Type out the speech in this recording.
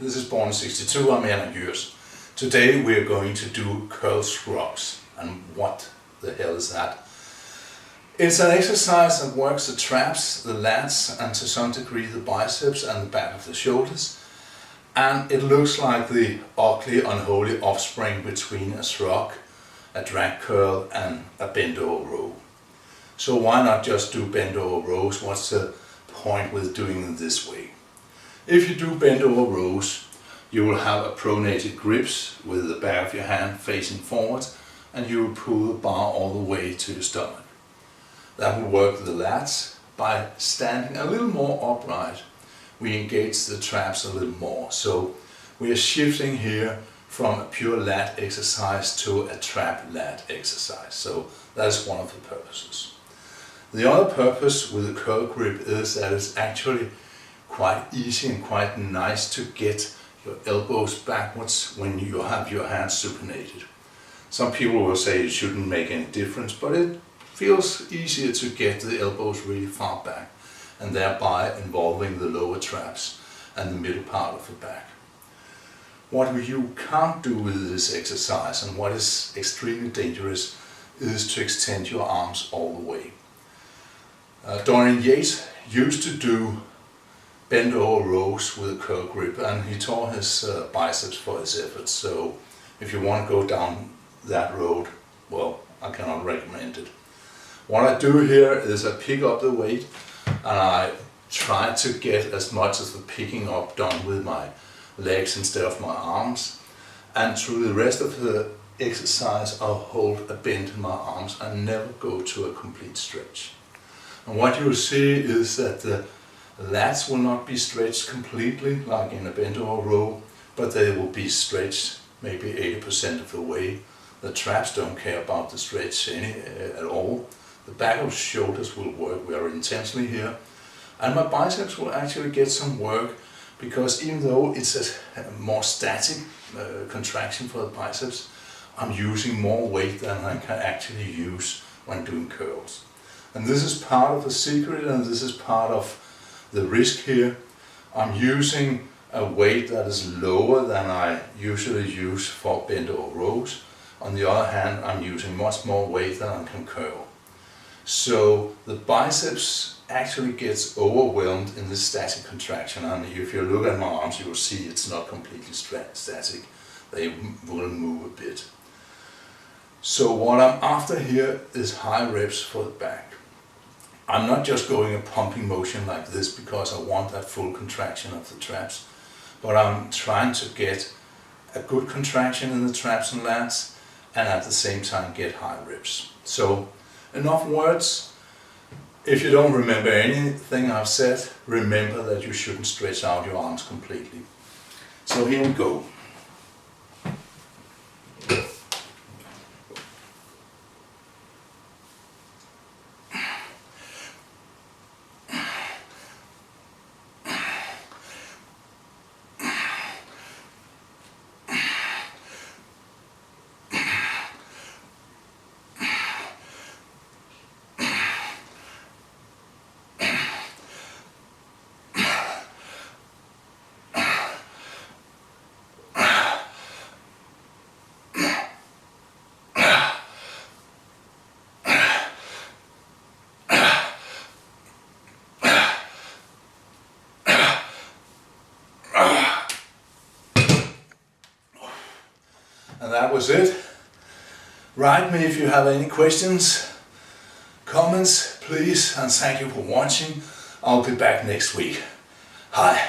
this is Born in 62, I'm Henrik Jørs. Today we are going to do curl shrugs. And what the hell is that? It's an exercise that works the traps, the lats, and to some degree the biceps and the back of the shoulders. And it looks like the ugly, unholy offspring between a shrug, a drag curl, and a bend over row. So why not just do bend over rows? What's the point with doing it this way? If you do bend over rows, you will have a pronated grips with the back of your hand facing forward, and you will pull the bar all the way to your stomach. That will work the lats. By standing a little more upright, we engage the traps a little more. So we are shifting here from a pure lat exercise to a trap lat exercise. So that is one of the purposes. The other purpose with the curl grip is that it's actually quite easy and quite nice to get your elbows backwards when you have your hands supinated. Some people will say it shouldn't make any difference, but it feels easier to get the elbows really far back and thereby involving the lower traps and the middle part of the back. What you can't do with this exercise, and what is extremely dangerous, is to extend your arms all the way. Dorian Yates used to do bend over rows with a curl grip, and he tore his biceps for his efforts. So if you want to go down that road, well, I cannot recommend it. What I do here is I pick up the weight and I try to get as much of the picking up done with my legs instead of my arms, and through the rest of the exercise I'll hold a bend in my arms and never go to a complete stretch. And what you will see is that the lats will not be stretched completely like in a bend over row, but they will be stretched maybe 80% of the way. The traps don't care about the stretch at all. The back of the shoulders will work very intensely here, and my biceps will actually get some work, because even though it's a more static contraction for the biceps, I'm using more weight than I can actually use when doing curls. And this is part of the secret, and this is part of the risk here. I'm using a weight that is lower than I usually use for bend over rows. On the other hand, I'm using much more weight than I can curl. So the biceps actually gets overwhelmed in this static contraction, and if you look at my arms you will see it's not completely static. They will move a bit. So what I'm after here is high reps for the back. I'm not just going a pumping motion like this because I want that full contraction of the traps, but I'm trying to get a good contraction in the traps and lats, and at the same time get high reps. So enough words. If you don't remember anything I've said, remember that you shouldn't stretch out your arms completely. So here we go. And that was it. Write me if you have any questions, comments, please, and thank you for watching. I'll be back next week. Hi.